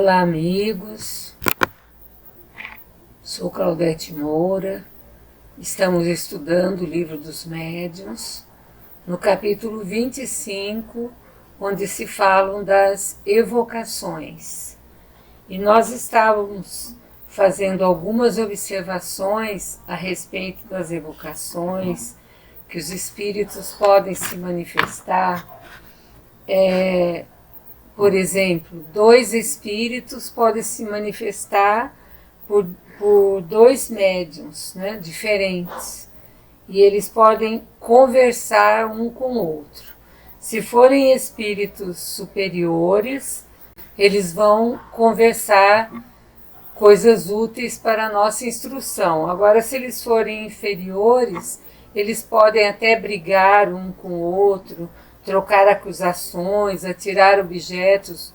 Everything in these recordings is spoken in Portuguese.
Olá, amigos. Sou Claudete Moura. Estamos estudando o Livro dos Médiuns, no capítulo 25, onde se falam das evocações. E nós estávamos fazendo algumas observações a respeito das evocações, que os espíritos podem se manifestar. Por exemplo, 2 espíritos podem se manifestar por 2 médiuns, né, diferentes. E eles podem conversar um com o outro. Se forem espíritos superiores, eles vão conversar coisas úteis para a nossa instrução. Agora, se eles forem inferiores, eles podem até brigar um com o outro, trocar acusações, atirar objetos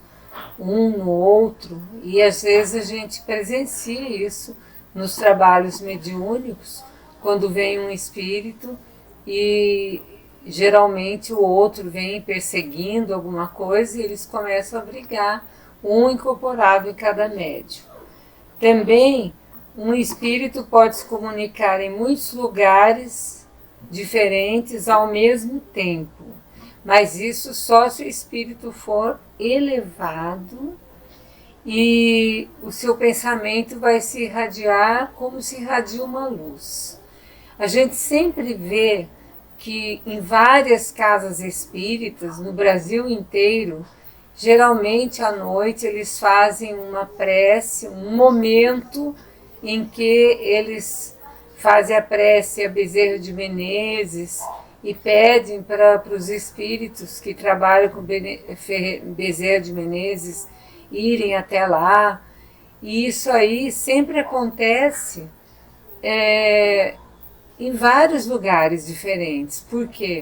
um no outro, e às vezes a gente presencia isso nos trabalhos mediúnicos, quando vem um espírito e geralmente o outro vem perseguindo alguma coisa e eles começam a brigar, um incorporado em cada médium. Também um espírito pode se comunicar em muitos lugares diferentes ao mesmo tempo. Mas isso só se o espírito for elevado e o seu pensamento vai se irradiar como se irradia uma luz. A gente sempre vê que em várias casas espíritas, no Brasil inteiro, geralmente à noite eles fazem uma prece, um momento em que eles fazem a prece a Bezerra de Menezes, e pedem para os espíritos que trabalham com Bezerra de Menezes irem até lá. E isso aí sempre acontece em vários lugares diferentes. Por quê?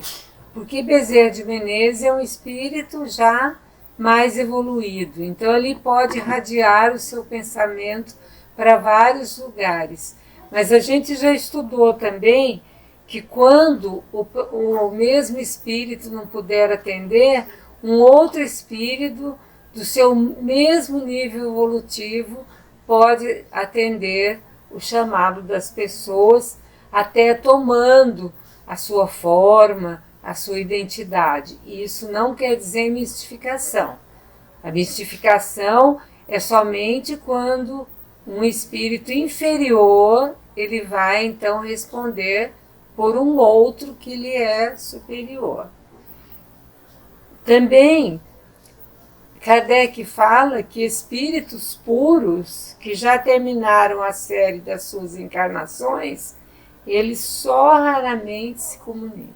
Porque Bezerra de Menezes é um espírito já mais evoluído. Então ele pode irradiar o seu pensamento para vários lugares. Mas a gente já estudou também que quando o mesmo espírito não puder atender, um outro espírito do seu mesmo nível evolutivo pode atender o chamado das pessoas, até tomando a sua forma, a sua identidade. E isso não quer dizer mistificação. A mistificação é somente quando um espírito inferior ele vai então responder por um outro que lhe é superior. Também, Kardec fala que espíritos puros, que já terminaram a série das suas encarnações, eles só raramente se comunicam.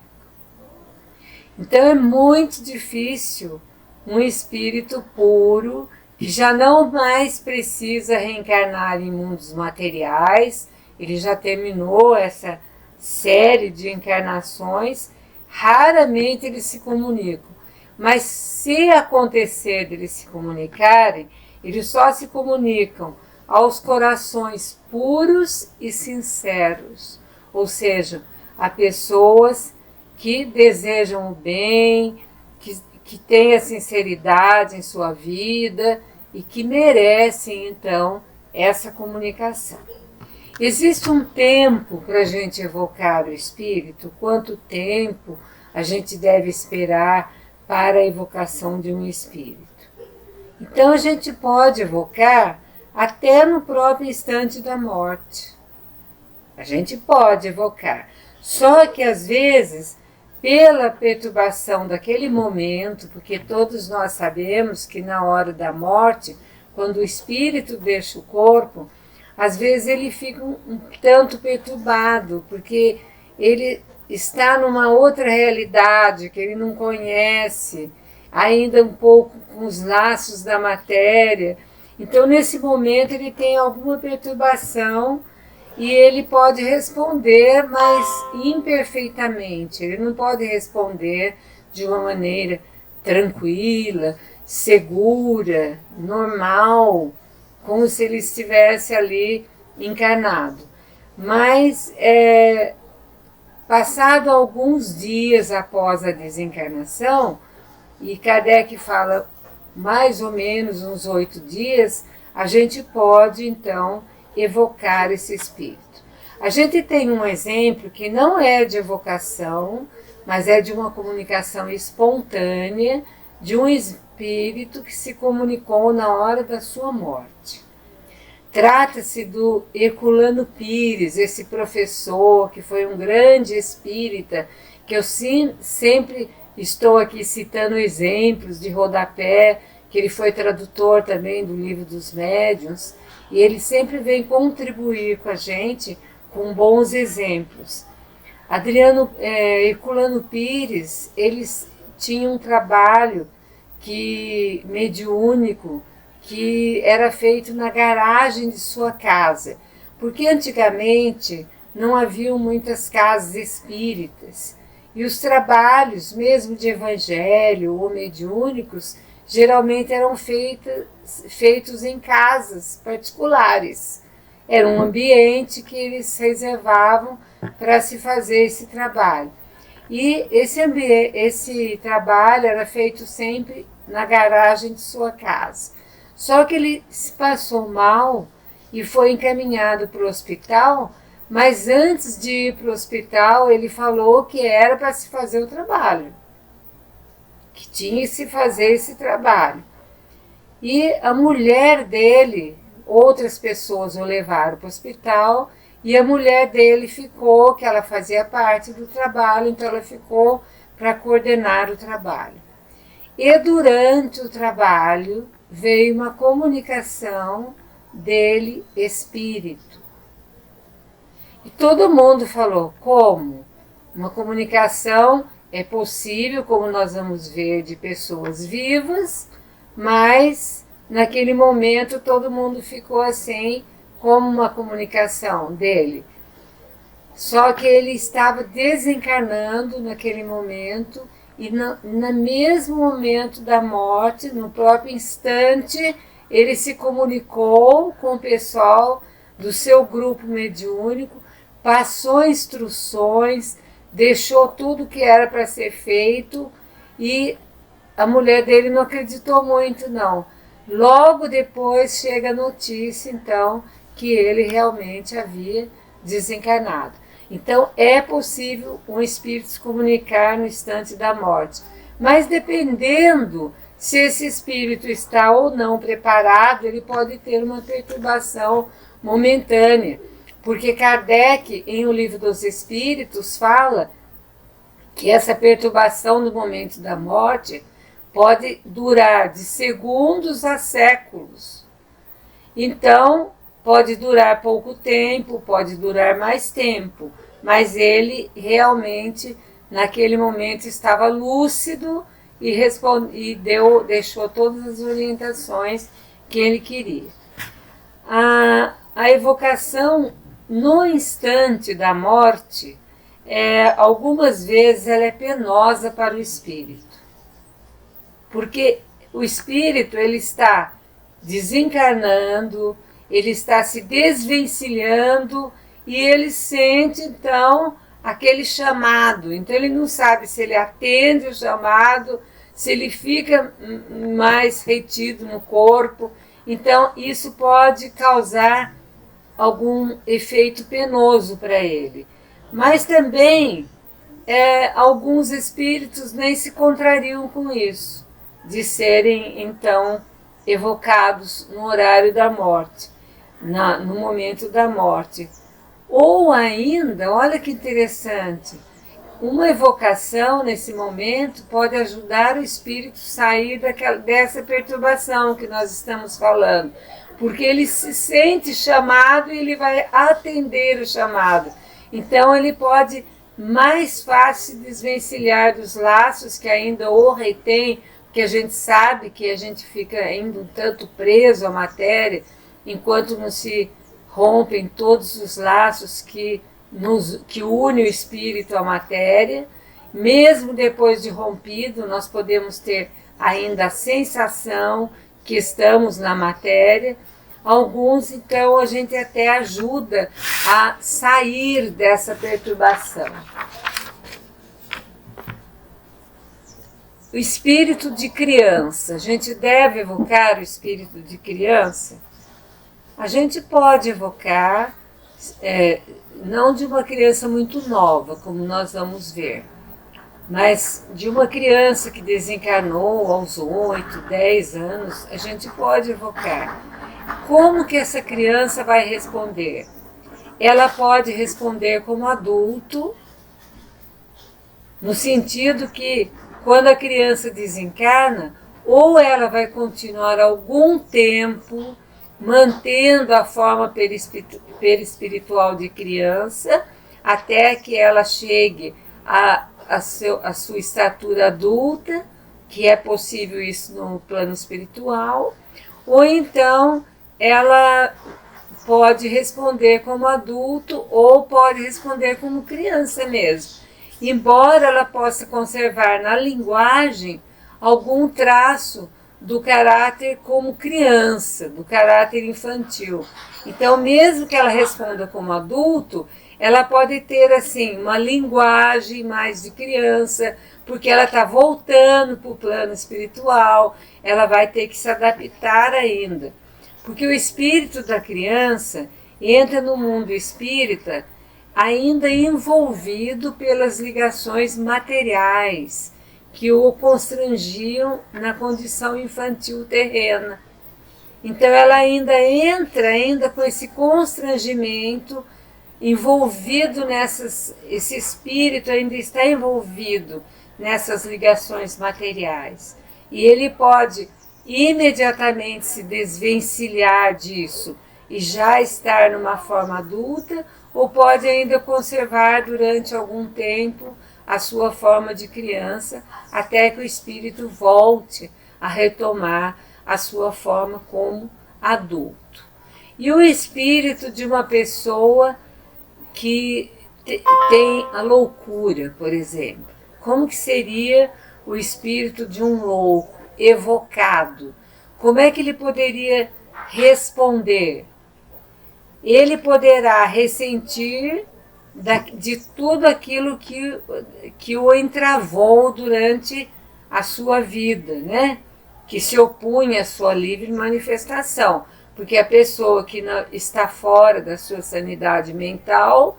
Então é muito difícil um espírito puro, que já não mais precisa reencarnar em mundos materiais, ele já terminou essa série de encarnações, raramente eles se comunicam. Mas se acontecer de eles se comunicarem, eles só se comunicam aos corações puros e sinceros, ou seja, a pessoas que desejam o bem, que têm a sinceridade em sua vida e que merecem, então, essa comunicação. Existe um tempo para a gente evocar o espírito? Quanto tempo a gente deve esperar para a evocação de um espírito? Então a gente pode evocar até no próprio instante da morte. A gente pode evocar. Só que às vezes, pela perturbação daquele momento, porque todos nós sabemos que na hora da morte, quando o espírito deixa o corpo, às vezes ele fica um tanto perturbado, porque ele está numa outra realidade que ele não conhece, ainda um pouco com os laços da matéria. Então, nesse momento, ele tem alguma perturbação e ele pode responder, mas imperfeitamente. Ele não pode responder de uma maneira tranquila, segura, normal, como se ele estivesse ali encarnado. Mas, passado alguns dias após a desencarnação, e Kardec fala mais ou menos uns 8 dias, a gente pode, então, evocar esse espírito. A gente tem um exemplo que não é de evocação, mas é de uma comunicação espontânea de um espírito que se comunicou na hora da sua morte. Trata-se do Herculano Pires, esse professor que foi um grande espírita, que eu sempre estou aqui citando exemplos de rodapé, que ele foi tradutor também do Livro dos Médiuns, e ele sempre vem contribuir com a gente com bons exemplos. Herculano Pires, eles tinham um trabalho mediúnico que era feito na garagem de sua casa, porque antigamente não haviam muitas casas espíritas, e os trabalhos, mesmo de evangelho ou mediúnicos, geralmente eram feitos em casas particulares. Era um ambiente que eles reservavam para se fazer esse trabalho. E esse trabalho era feito sempre na garagem de sua casa. Só que ele se passou mal e foi encaminhado para o hospital, mas antes de ir para o hospital, ele falou que era para se fazer o trabalho, que tinha que se fazer esse trabalho. E a mulher dele, outras pessoas o levaram para o hospital, e a mulher dele ficou, que ela fazia parte do trabalho, então ela ficou para coordenar o trabalho. E durante o trabalho veio uma comunicação dele, espírito. E todo mundo falou, como? Uma comunicação é possível, como nós vamos ver, de pessoas vivas, mas naquele momento todo mundo ficou assim, como uma comunicação dele. Só que ele estava desencarnando naquele momento, e no mesmo momento da morte, no próprio instante, ele se comunicou com o pessoal do seu grupo mediúnico, passou instruções, deixou tudo que era para ser feito, e a mulher dele não acreditou muito, não. Logo depois chega a notícia, então, que ele realmente havia desencarnado. Então, é possível um espírito se comunicar no instante da morte. Mas dependendo se esse espírito está ou não preparado, ele pode ter uma perturbação momentânea. Porque Kardec, em O Livro dos Espíritos, fala que essa perturbação no momento da morte pode durar de segundos a séculos. Então, pode durar pouco tempo, pode durar mais tempo, mas ele realmente, naquele momento, estava lúcido e deixou todas as orientações que ele queria. A evocação no instante da morte, algumas vezes ela é penosa para o espírito, porque o espírito ele está desencarnando, ele está se desvencilhando e ele sente então aquele chamado. Então ele não sabe se ele atende o chamado, se ele fica mais retido no corpo. Então isso pode causar algum efeito penoso para ele. Mas também alguns espíritos nem se contrariam com isso, de serem então evocados no horário da morte, no momento da morte. Ou ainda, olha que interessante, uma evocação nesse momento pode ajudar o espírito a sair dessa perturbação que nós estamos falando, porque ele se sente chamado e ele vai atender o chamado. Então ele pode mais fácil se desvencilhar dos laços que ainda o retém, porque a gente sabe que a gente fica ainda um tanto preso à matéria, enquanto não se rompem todos os laços que unem o espírito à matéria. Mesmo depois de rompido, nós podemos ter ainda a sensação que estamos na matéria. Alguns, então, a gente até ajuda a sair dessa perturbação. o espírito de criança, a gente deve evocar o espírito de criança? A gente pode evocar, não de uma criança muito nova, como nós vamos ver, mas de uma criança que desencarnou aos 8, 10 anos, a gente pode evocar. Como que essa criança vai responder? Ela pode responder como adulto, no sentido que quando a criança desencarna, ou ela vai continuar algum tempo mantendo a forma perispiritual de criança, até que ela chegue a sua estatura adulta, que é possível isso no plano espiritual, ou então ela pode responder como adulto ou pode responder como criança mesmo. Embora ela possa conservar na linguagem algum traço do caráter como criança, do caráter infantil. Então, mesmo que ela responda como adulto, ela pode ter assim uma linguagem mais de criança, porque ela está voltando para o plano espiritual, ela vai ter que se adaptar ainda. Porque o espírito da criança entra no mundo espírita ainda envolvido pelas ligações materiais que o constrangiam na condição infantil terrena. Então ela ainda entra com esse constrangimento envolvido esse espírito ainda está envolvido nessas ligações materiais. E ele pode imediatamente se desvencilhar disso e já estar numa forma adulta, ou pode ainda conservar durante algum tempo a sua forma de criança, até que o espírito volte a retomar a sua forma como adulto. E o espírito de uma pessoa que tem a loucura, por exemplo. Como que seria o espírito de um louco evocado? Como é que ele poderia responder? Ele poderá ressentir de tudo aquilo que o entravou durante a sua vida, né? Que se opunha à sua livre manifestação. Porque a pessoa que está fora da sua sanidade mental,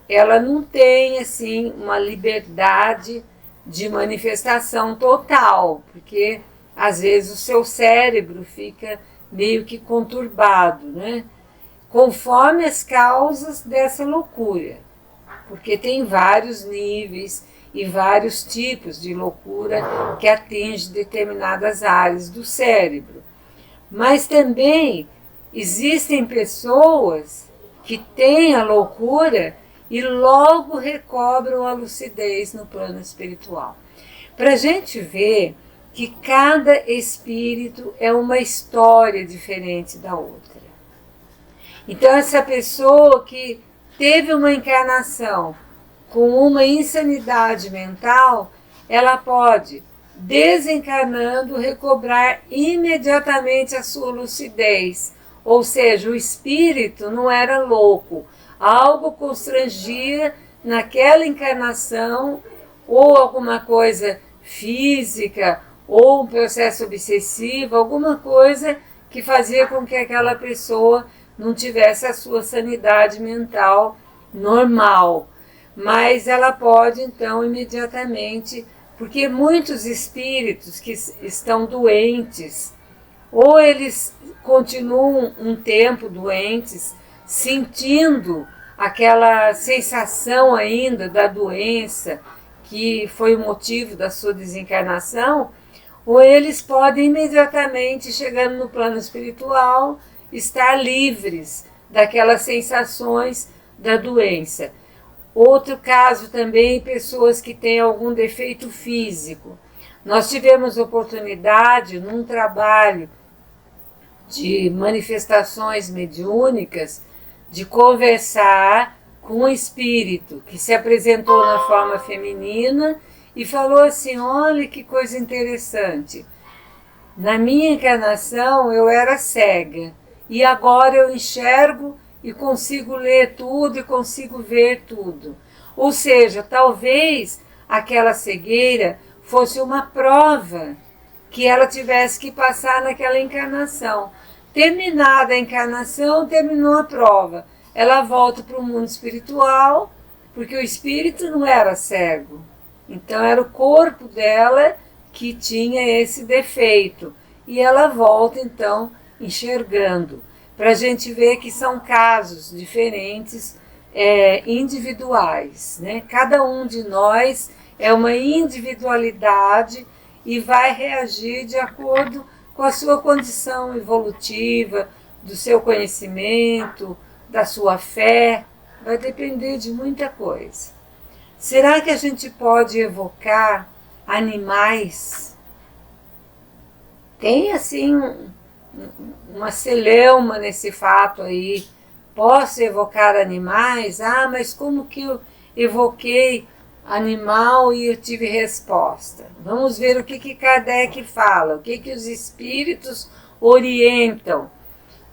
ela não tem assim uma liberdade de manifestação total, porque às vezes o seu cérebro fica meio que conturbado, né? Conforme as causas dessa loucura, porque tem vários níveis e vários tipos de loucura que atinge determinadas áreas do cérebro. Mas também existem pessoas que têm a loucura e logo recobram a lucidez no plano espiritual. Para a gente ver que cada espírito é uma história diferente da outra. Então, essa pessoa que teve uma encarnação com uma insanidade mental, ela pode, desencarnando, recobrar imediatamente a sua lucidez. Ou seja, o espírito não era louco, algo constrangia naquela encarnação, ou alguma coisa física, ou um processo obsessivo, alguma coisa que fazia com que aquela pessoa não tivesse a sua sanidade mental normal. Mas ela pode, então, imediatamente, porque muitos espíritos que estão doentes, ou eles continuam um tempo doentes, sentindo aquela sensação ainda da doença, que foi o motivo da sua desencarnação, ou eles podem imediatamente, chegando no plano espiritual, estar livres daquelas sensações da doença. Outro caso também, pessoas que têm algum defeito físico. Nós tivemos oportunidade, num trabalho de manifestações mediúnicas, de conversar com um espírito que se apresentou na forma feminina e falou assim: olha que coisa interessante, na minha encarnação eu era cega e agora eu enxergo e consigo ler tudo e consigo ver tudo. Ou seja, talvez aquela cegueira fosse uma prova que ela tivesse que passar naquela encarnação. Terminada a encarnação, terminou a prova. Ela volta para o mundo espiritual, porque o espírito não era cego. Então era o corpo dela que tinha esse defeito. E ela volta então enxergando. Para a gente ver que são casos diferentes, individuais, né? Cada um de nós é uma individualidade e vai reagir de acordo com a sua condição evolutiva, do seu conhecimento, da sua fé, vai depender de muita coisa. Será que a gente pode evocar animais? Tem assim uma celeuma nesse fato aí. Posso evocar animais? Ah, mas como que eu evoquei animal e eu tive resposta? Vamos ver o que Kardec fala, o que os espíritos orientam.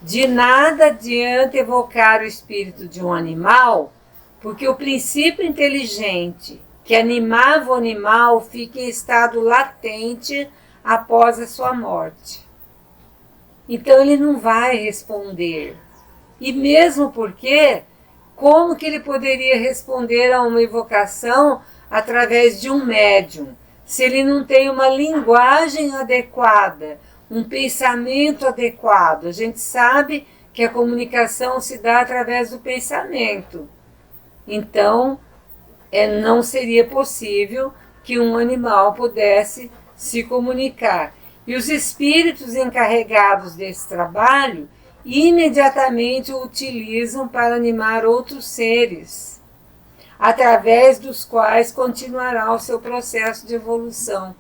De nada adianta evocar o espírito de um animal, porque o princípio inteligente que animava o animal fica em estado latente após a sua morte. Então ele não vai responder. E mesmo porque, como que ele poderia responder a uma evocação através de um médium, se ele não tem uma linguagem adequada, um pensamento adequado? A gente sabe que a comunicação se dá através do pensamento. Então, não seria possível que um animal pudesse se comunicar. E os espíritos encarregados desse trabalho imediatamente o utilizam para animar outros seres, através dos quais continuará o seu processo de evolução.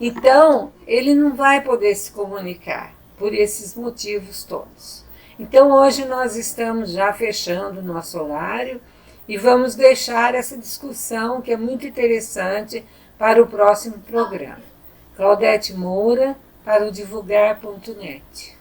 Então, ele não vai poder se comunicar por esses motivos todos. Então, hoje nós estamos já fechando o nosso horário e vamos deixar essa discussão, que é muito interessante, para o próximo programa. Claudete Moura, para o divulgar.net.